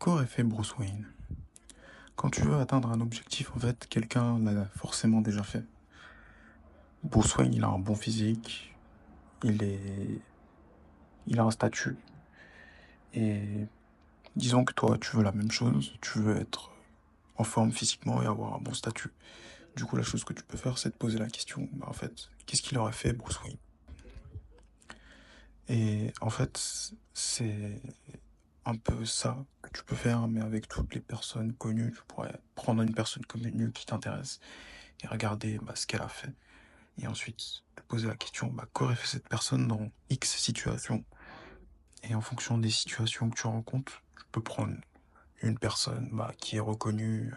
Qu'aurait fait Bruce Wayne? Quand tu veux atteindre un objectif, en fait, quelqu'un l'a forcément déjà fait. Bruce Wayne, il a un bon physique, il est, il a un statut, et disons que toi, tu veux la même chose, tu veux être en forme physiquement et avoir un bon statut. Du coup, la chose que tu peux faire, c'est te poser la question, en fait, qu'est-ce qu'il aurait fait Bruce Wayne? Et en fait, c'est un peu ça que tu peux faire, mais avec toutes les personnes connues. Tu pourrais prendre une personne connue qui t'intéresse et regarder ce qu'elle a fait. Et ensuite, te poser la question, qu'aurait fait cette personne dans X situation? Et en fonction des situations que tu rencontres, tu peux prendre une personne qui est reconnue,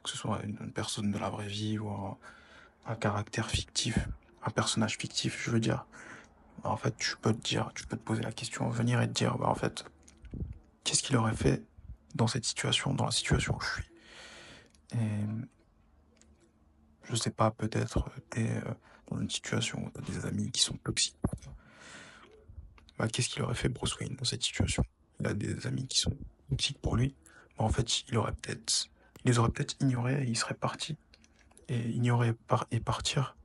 que ce soit une personne de la vraie vie ou un caractère fictif, un personnage fictif, je veux dire. En fait, tu peux te poser la question, venir et te dire, en fait, qu'est-ce qu'il aurait fait dans cette situation, dans la situation où je suis? Et je sais pas, peut-être t'es dans une situation où t'as des amis qui sont toxiques. Qu'est-ce qu'il aurait fait Bruce Wayne dans cette situation? Il a des amis qui sont toxiques pour lui. En fait, il les aurait peut-être ignorés et il serait parti. Et et partir,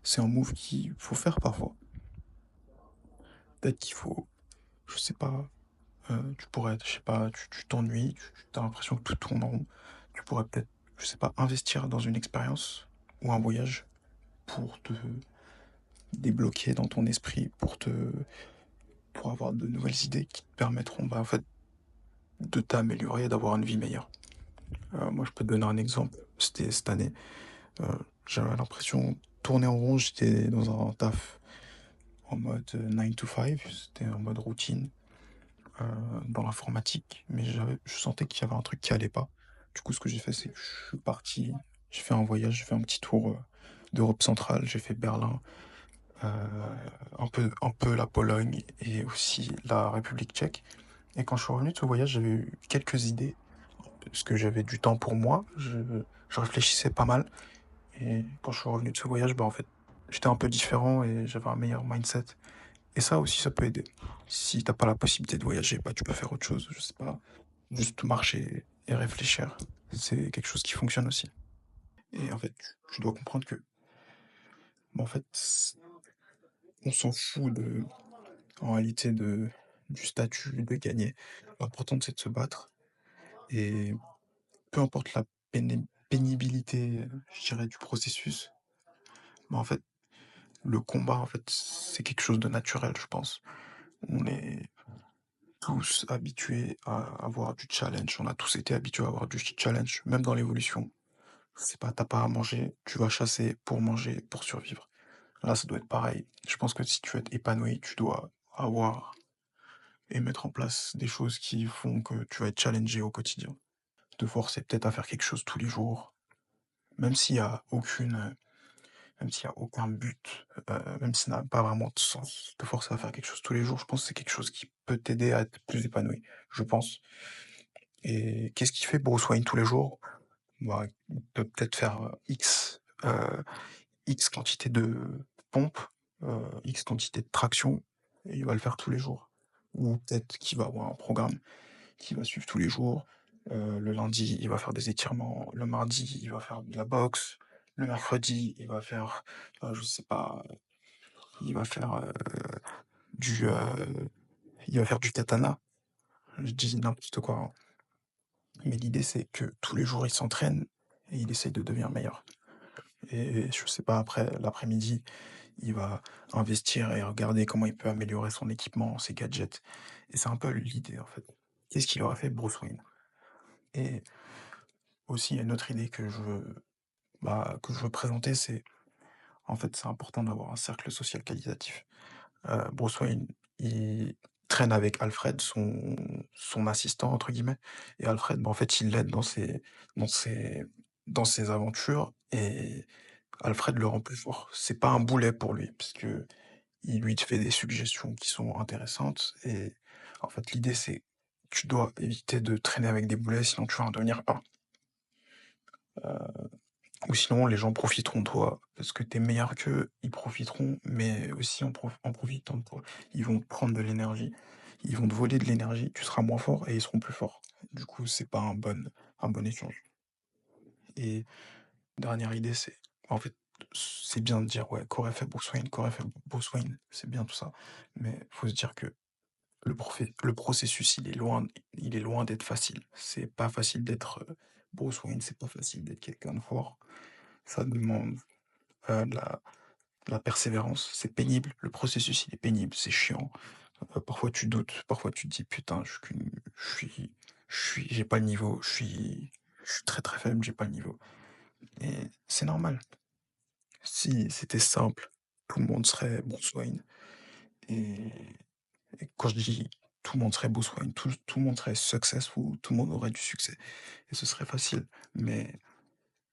c'est un move qu'il faut faire parfois. Peut-être qu'il faut, je sais pas, tu pourrais, je sais pas, tu t'ennuies, tu as l'impression que tout tourne en rond. Tu pourrais peut-être, je sais pas, investir dans une expérience ou un voyage pour te débloquer dans ton esprit, pour avoir de nouvelles idées qui te permettront, en fait, de t'améliorer et d'avoir une vie meilleure. Moi, je peux te donner un exemple. C'était cette année. Euh, J'avais l'impression de tourner en rond. J'étais dans un taf en mode 9 to 5. C'était en mode routine euh, dans l'informatique. Mais je sentais qu'il y avait un truc qui allait pas. Du coup, ce que j'ai fait, c'est que je suis parti. J'ai fait un voyage. J'ai fait un petit tour d'Europe centrale. J'ai fait Berlin, un peu la Pologne et aussi la République tchèque. Et quand je suis revenu de ce voyage, j'avais eu quelques idées parce que j'avais du temps pour moi, je réfléchissais pas mal. Et quand je suis revenu de ce voyage, en fait, j'étais un peu différent et j'avais un meilleur mindset. Et ça aussi, ça peut aider. Si t'as pas la possibilité de voyager, tu peux faire autre chose, je sais pas, juste marcher et réfléchir. C'est quelque chose qui fonctionne aussi. Et en fait, tu dois comprendre que, en fait, on s'en fout en réalité, du statut, de gagner. L'important, c'est de se battre. Et peu importe la pénibilité, je dirais, du processus, en fait, le combat, en fait, c'est quelque chose de naturel, je pense. On est tous habitués à avoir du challenge. On a tous été habitués à avoir du challenge, même dans l'évolution. C'est pas, t'as pas à manger, tu vas chasser pour manger, pour survivre. Là, ça doit être pareil. Je pense que si tu veux être épanoui, tu dois avoir et mettre en place des choses qui font que tu vas être challengé au quotidien. Te forcer peut-être à faire quelque chose tous les jours, même s'il y a aucune même s'il y a aucun but, même si ça n'a pas vraiment de sens, te forcer à faire quelque chose tous les jours, je pense que c'est quelque chose qui peut t'aider à être plus épanoui, je pense. Et qu'est-ce qui fait Bruce Wayne tous les jours? Il peut peut-être faire X quantité de pompes, X quantité de traction, et il va le faire tous les jours. Ou peut-être qu'il va avoir un programme qui va suivre tous les jours. Le lundi, il va faire des étirements. Le mardi, il va faire de la boxe. Le mercredi, je sais pas, il va faire du, il va faire du katana. Je dis n'importe quoi, hein. Mais l'idée, c'est que tous les jours, il s'entraîne et il essaye de devenir meilleur. Et je sais pas, après, l'après-midi, il va investir et regarder comment il peut améliorer son équipement, ses gadgets. Et c'est un peu l'idée, en fait. Qu'est-ce qu'il aurait fait Bruce Wayne? Et aussi, il y a une autre idée que je veux présenter, en fait, c'est important d'avoir un cercle social qualitatif. Bruce Wayne, il traîne avec Alfred, son assistant, entre guillemets. Et Alfred, en fait, il l'aide dans ses, dans ses aventures. Et Alfred le rend plus fort. C'est pas un boulet pour lui, parce que il lui fait des suggestions qui sont intéressantes. Et en fait, l'idée, c'est tu dois éviter de traîner avec des boulets, sinon tu vas en devenir un. Ou sinon, les gens profiteront de toi, parce que t'es meilleur qu'eux, ils profiteront, mais aussi en profitant de toi. Ils vont te prendre de l'énergie, ils vont te voler de l'énergie, tu seras moins fort et ils seront plus forts. Du coup, c'est pas un bon échange. Et dernière idée, c'est en fait, c'est bien de dire ouais, qu'aurait fait Bruce Wayne, qu'aurait fait Bruce Wayne, c'est bien tout ça. Mais faut se dire que le processus, il est loin d'être facile. C'est pas facile d'être Bruce Wayne, c'est pas facile d'être quelqu'un de fort. Ça demande de la persévérance, c'est pénible. Le processus, il est pénible, c'est chiant. Parfois tu doutes, parfois tu te dis putain, j'ai pas le niveau, je suis très très faible, j'ai pas le niveau. Et c'est normal. Si c'était simple, tout le monde serait Bruce Wayne. Et, et quand je dis tout le monde serait Bruce Wayne, tout le monde serait successful, tout le monde aurait du succès. Et ce serait facile. Mais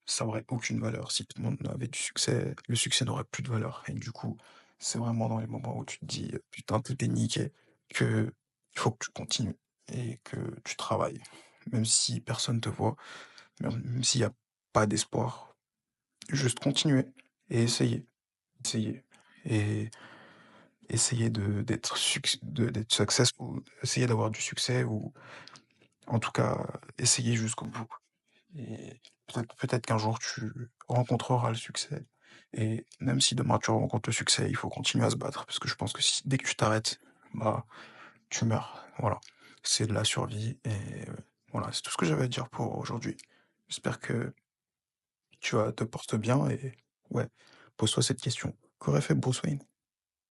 ça aurait aucune valeur. Si tout le monde avait du succès, le succès n'aurait plus de valeur. Et du coup, c'est vraiment dans les moments où tu te dis, putain, tout est niqué, que il faut que tu continues et que tu travailles. Même si personne te voit, même s'il n'y a pas d'espoir, juste continuer et essayer, essayer. Et essayer d'être successful, essayer d'avoir du succès ou en tout cas essayer jusqu'au bout. Et peut-être qu'un jour tu rencontreras le succès. Et même si demain tu rencontres le succès, il faut continuer à se battre. Parce que je pense que dès que tu t'arrêtes, bah, tu meurs. Voilà. C'est de la survie. Et voilà, c'est tout ce que j'avais à dire pour aujourd'hui. J'espère que te portes bien et ouais, pose-toi cette question. Qu'aurait fait Bruce Wayne?